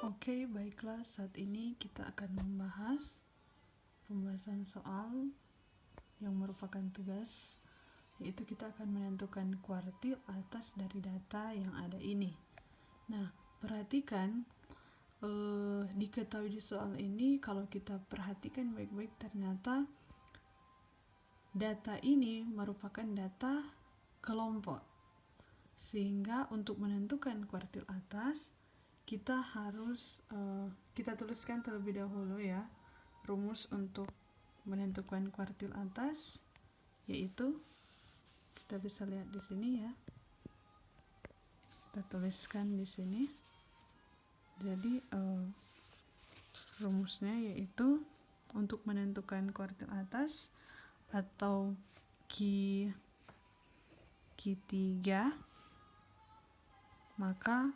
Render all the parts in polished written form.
Oke, baiklah, saat ini kita akan membahas pembahasan soal yang merupakan tugas, yaitu kita akan menentukan kuartil atas dari data yang ada ini. Nah, perhatikan, diketahui di soal ini, kalau kita perhatikan baik-baik, ternyata data ini merupakan data kelompok, sehingga untuk menentukan kuartil atas kita harus kita tuliskan terlebih dahulu ya rumus untuk menentukan kuartil atas, yaitu kita bisa lihat di sini ya, kita tuliskan di sini. Jadi rumusnya yaitu untuk menentukan kuartil atas atau Q3, maka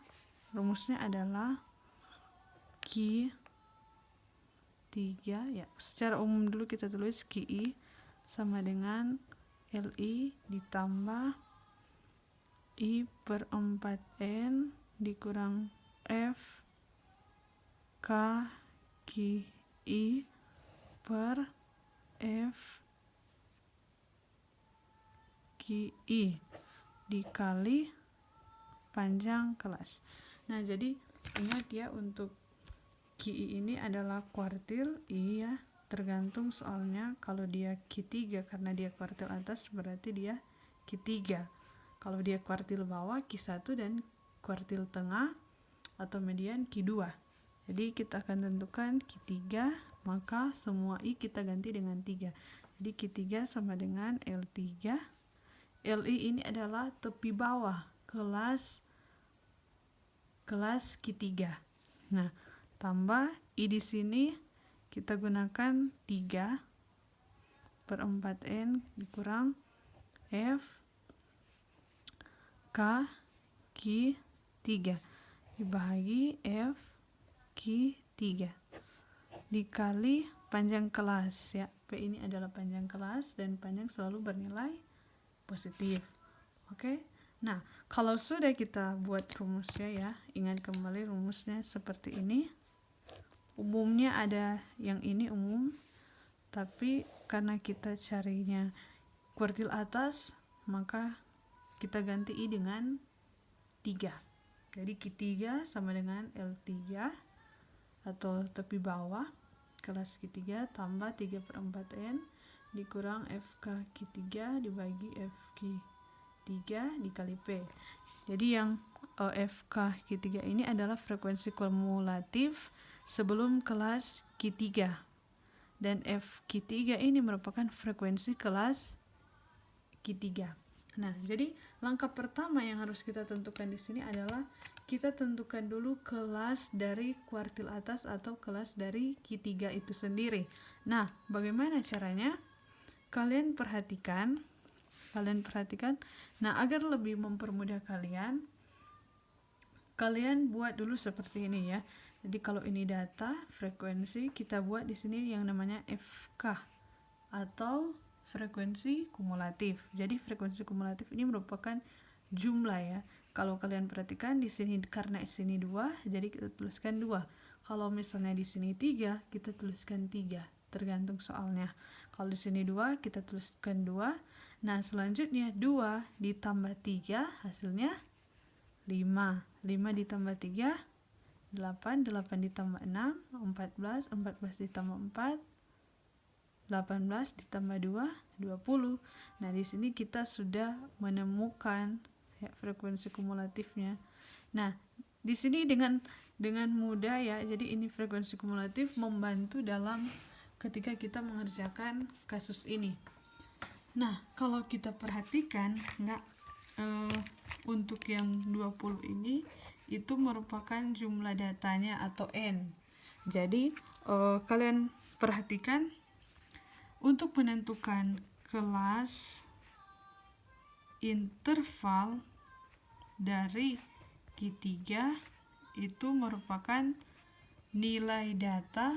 rumusnya adalah Q3 ya. Secara umum dulu kita tulis QI sama dengan LI ditambah I per 4N dikurang F K QI per F QI dikali panjang kelas. Nah, jadi ingat ya, untuk QI ini adalah kuartil I ya, tergantung soalnya. Kalau dia Q3 karena dia kuartil atas berarti dia Q3. Kalau dia kuartil bawah Q1 dan kuartil tengah atau median Q2. Jadi kita akan tentukan Q3, maka semua I kita ganti dengan 3. Jadi Q3 sama dengan L3. LI ini adalah tepi bawah kelas Q3. Nah, tambah I di sini kita gunakan 3 per 4N dikurang F K Q3 dibagi F Q3 dikali panjang kelas ya. P ini adalah panjang kelas dan panjang selalu bernilai positif. Oke. Nah, kalau sudah kita buat rumusnya ya, ingat kembali rumusnya seperti ini. Umumnya ada yang ini umum, tapi karena kita carinya kuartil atas, maka kita ganti I dengan 3. Jadi Q3 sama dengan L3 atau tepi bawah kelas Q3 tambah 3 per 4N dikurang FK Q3 dibagi FQ3 dikali P. Jadi yang FK Q3 ini adalah frekuensi kumulatif sebelum kelas Q3, dan FQ3 ini merupakan frekuensi kelas Q3. Nah, jadi langkah pertama yang harus kita tentukan di sini adalah kita tentukan dulu kelas dari kuartil atas atau kelas dari Q3 itu sendiri. Nah, bagaimana caranya? Kalian perhatikan. Nah, agar lebih mempermudah kalian buat dulu seperti ini ya. Jadi kalau ini data frekuensi, kita buat di sini yang namanya FK atau frekuensi kumulatif. Jadi frekuensi kumulatif ini merupakan jumlah ya. Kalau kalian perhatikan di sini karena di sini 2, jadi kita tuliskan 2. Kalau misalnya di sini 3, kita tuliskan 3, tergantung soalnya. Kalau di sini 2, kita tuliskan 2. Nah, selanjutnya 2 ditambah 3 hasilnya 5. 5 ditambah 3 8, 8 ditambah 6 14, 14 ditambah 4 18 ditambah 2 20. Nah, di sini kita sudah menemukan ya frekuensi kumulatifnya. Nah, di sini dengan mudah ya. Jadi ini frekuensi kumulatif membantu dalam ketika kita mengerjakan kasus ini. Nah, kalau kita perhatikan untuk yang 20 ini itu merupakan jumlah datanya atau N. Jadi kalian perhatikan untuk menentukan kelas interval dari Q3 itu merupakan nilai data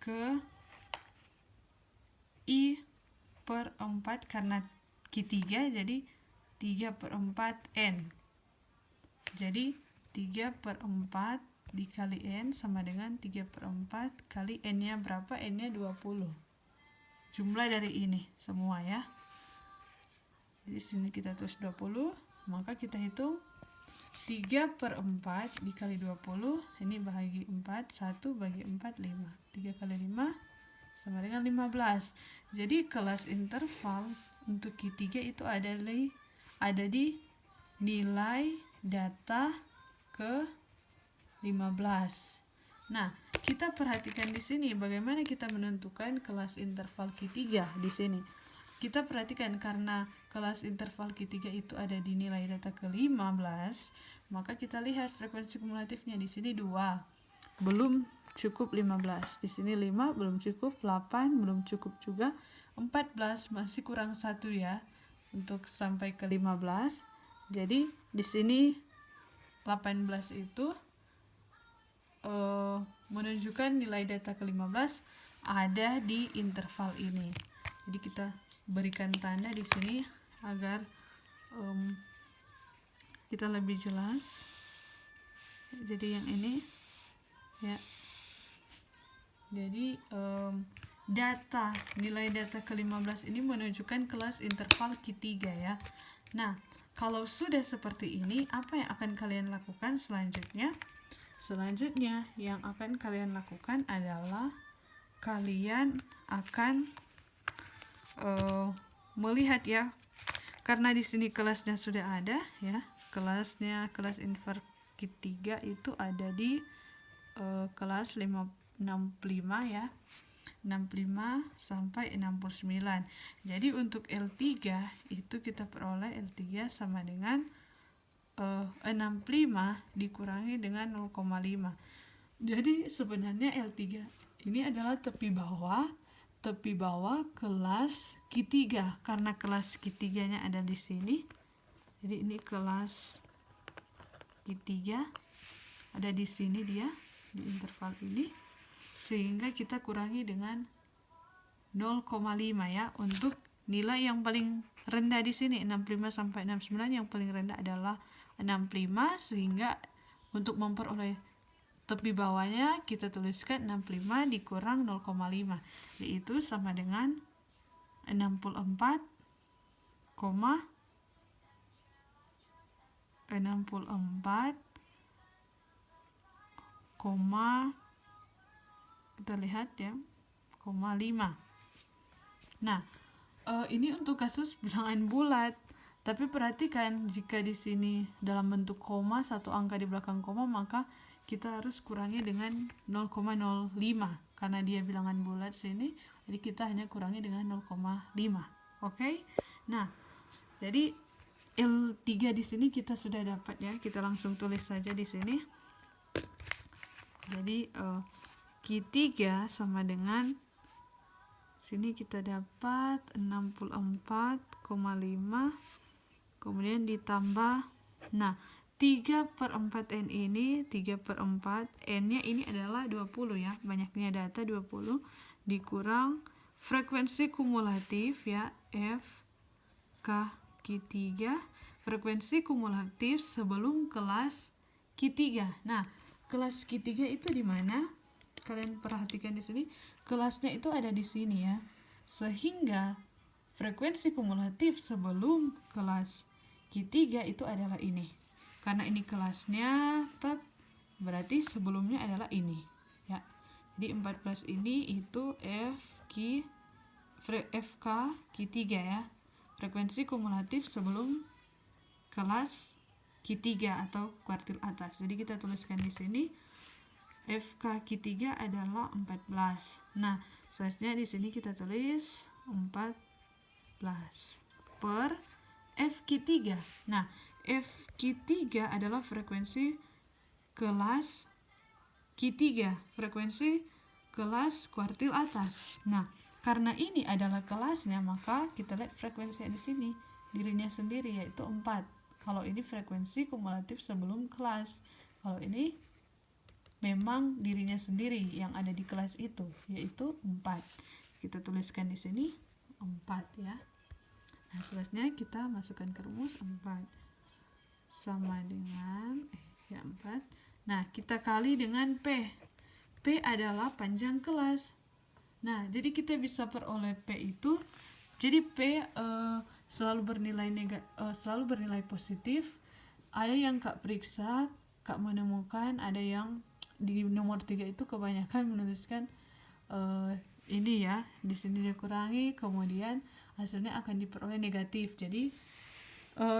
ke I per 4 karena Q3 jadi 3 per 4 N. Jadi 3/4 dikali N sama dengan 3/4 kali N-nya berapa? N-nya 20. Jumlah dari ini semua ya. Jadi sini kita tulis 20, maka kita hitung 3/4 dikali 20, ini bahagi 4, 1 bagi 4, 5. 3 kali 5 sama dengan 15. Jadi kelas interval untuk Q3 itu ada di nilai data ke 15. Nah, kita perhatikan di sini bagaimana kita menentukan kelas interval Q3 di sini. Kita perhatikan karena kelas interval Q3 itu ada di nilai data ke-15, maka kita lihat frekuensi kumulatifnya di sini 2. Belum cukup 15. Di sini 5 belum cukup, 8 belum cukup juga, 14 masih kurang 1 ya untuk sampai ke 15. Jadi di sini 18 itu menunjukkan nilai data ke-15 ada di interval ini. Jadi kita berikan tanda di sini agar kita lebih jelas. Jadi yang ini ya. Jadi nilai data ke-15 ini menunjukkan kelas interval Q3 ya. Nah, kalau sudah seperti ini, apa yang akan kalian lakukan selanjutnya? Selanjutnya yang akan kalian lakukan adalah kalian akan melihat ya, karena di sini kelasnya sudah ada ya, kelas interval Q3 itu ada di kelas 65 ya, 65 sampai 69. Jadi untuk L3 itu kita peroleh L3 sama dengan 65 dikurangi dengan 0,5. Jadi sebenarnya L3 ini adalah tepi bawah kelas Q3 karena kelas Q3-nya ada di sini. Jadi ini kelas Q3 ada di sini dia di interval ini, sehingga kita kurangi dengan 0,5 ya untuk nilai yang paling rendah di sini 65 sampai 69. Yang paling rendah adalah 65, sehingga untuk memperoleh tepi bawahnya kita tuliskan 65 dikurang 0,5, yaitu sama dengan 64,64 kita lihat ya 0,5. Nah, ini untuk kasus bilangan bulat. Tapi perhatikan jika di sini dalam bentuk koma, satu angka di belakang koma, maka kita harus kurangi dengan 0,05 karena dia bilangan bulat sini. Jadi kita hanya kurangi dengan 0,5. Oke? Nah, jadi L3 di sini kita sudah dapat ya. Kita langsung tulis saja di sini. Jadi Q3 sama dengan sini kita dapat 64,5, kemudian ditambah, nah 3/4 N ini 3/4 N nya ini adalah 20 ya, banyaknya data 20 dikurang frekuensi kumulatif ya F K Q3, frekuensi kumulatif sebelum kelas Q3. Nah, kelas Q3 itu di mana? Kalian perhatikan di sini, kelasnya itu ada di sini ya. Sehingga frekuensi kumulatif sebelum kelas Q3 itu adalah ini. Karena ini kelasnya, berarti sebelumnya adalah ini ya. Jadi 14 ini itu FK Q3 ya. Frekuensi kumulatif sebelum kelas Q3 atau kuartil atas. Jadi kita tuliskan di sini FK Q3 adalah 14. Nah, selanjutnya di sini kita tulis 14 per FQ3. Nah, FQ3 adalah frekuensi kelas Q3, frekuensi kelas kuartil atas. Nah, karena ini adalah kelasnya, maka kita lihat frekuensinya di sini, dirinya sendiri yaitu 4. Kalau ini frekuensi kumulatif sebelum kelas. Kalau ini memang dirinya sendiri yang ada di kelas itu, yaitu 4. Kita tuliskan di sini 4 ya. Nah, selanjutnya kita masukkan ke rumus 4 sama dengan ya 4. Nah, kita kali dengan P. P adalah panjang kelas. Nah, jadi kita bisa peroleh P itu, jadi P selalu bernilai positif. Ada yang Kak periksa, Kak menemukan ada yang di nomor 3 itu kebanyakan menuliskan ini ya, di sini dikurangi, kemudian hasilnya akan diperoleh negatif. Jadi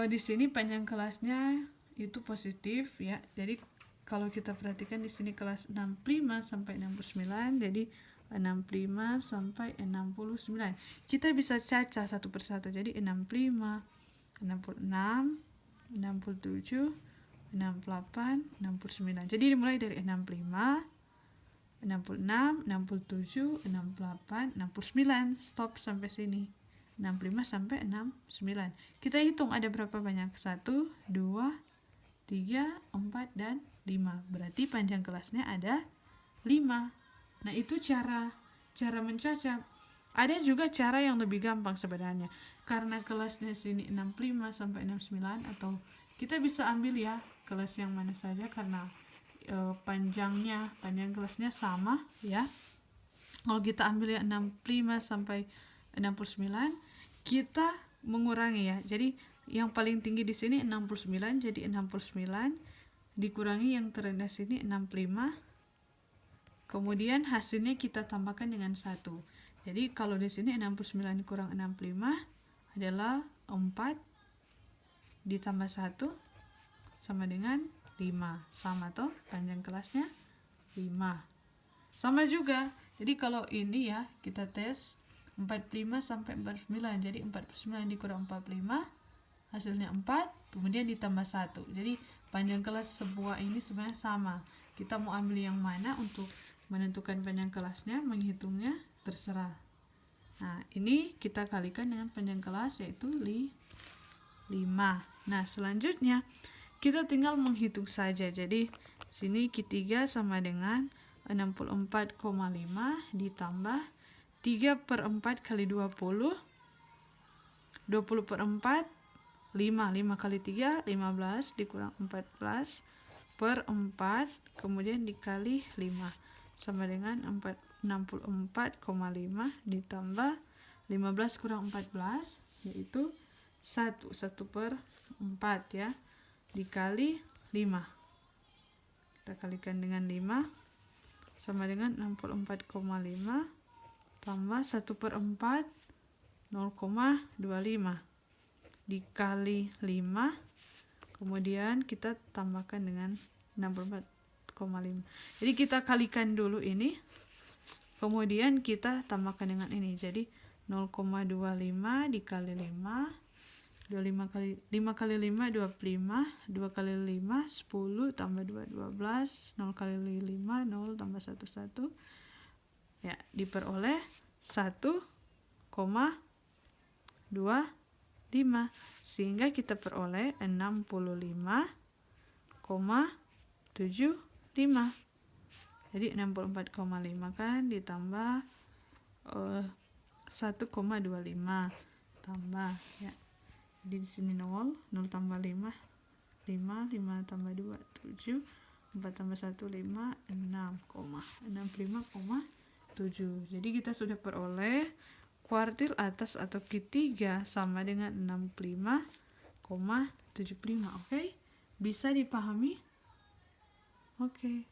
di sini panjang kelasnya itu positif ya. Jadi kalau kita perhatikan di sini kelas 65 sampai 69, jadi 65 sampai 69. Kita bisa caca satu persatu. Jadi 65, 66, 67, 68, 69. Jadi dimulai dari 65, 66, 67, 68, 69. Stop sampai sini. 65 sampai 69. Kita hitung ada berapa banyak? 1, 2, 3, 4, dan 5. Berarti panjang kelasnya ada 5. Nah, itu cara mencacap. Ada juga cara yang lebih gampang sebenarnya. Karena kelasnya sini 65 sampai 69, atau kita bisa ambil ya kelas yang mana saja karena panjang kelasnya sama ya. Kalau kita ambil ya 65 sampai 69, kita mengurangi ya. Jadi yang paling tinggi di sini 69, jadi 69 dikurangi yang terendah sini 65. Kemudian hasilnya kita tambahkan dengan 1. Jadi kalau di sini 69 kurang 65 adalah 4 ditambah 1 sama dengan 5. Sama toh, panjang kelasnya 5. Sama juga. Jadi kalau ini ya, kita tes 45 sampai 49. Jadi 49 dikurang 45 hasilnya 4, kemudian ditambah 1. Jadi panjang kelas sebuah ini sebenarnya sama. Kita mau ambil yang mana untuk menentukan panjang kelasnya, menghitungnya terserah. Nah, ini kita kalikan dengan panjang kelas yaitu 5. Nah, selanjutnya kita tinggal menghitung saja. Jadi sini Q3 sama dengan 64,5 ditambah 3/4 kali 20. 20/4 5 kali 3 15 dikurang 14/4 kemudian dikali 5 sama dengan 64,5 ditambah 15 kurang 14 yaitu 1/4 ya, dikali 5. Kita kalikan dengan 5 sama dengan 64,5 tambah 1/4 0,25 dikali 5, kemudian kita tambahkan dengan 64,5. Jadi kita kalikan dulu ini, kemudian kita tambahkan dengan ini. Jadi 0,25 dikali 5, 5 kali 5 25, 2 kali 5 10 tambah 2 12, 0 kali 5 0 tambah 1 1. Ya, diperoleh 1,25, sehingga kita peroleh 65,75. Jadi 64,5 kan ditambah 1,25 tambah ya. Jadi di sini 0 tambah 5 tambah 2 7, 4 tambah 1 5, 65,7. Jadi kita sudah peroleh kuartil atas atau Q3 sama dengan 65,75. Oke? Bisa dipahami? Oke.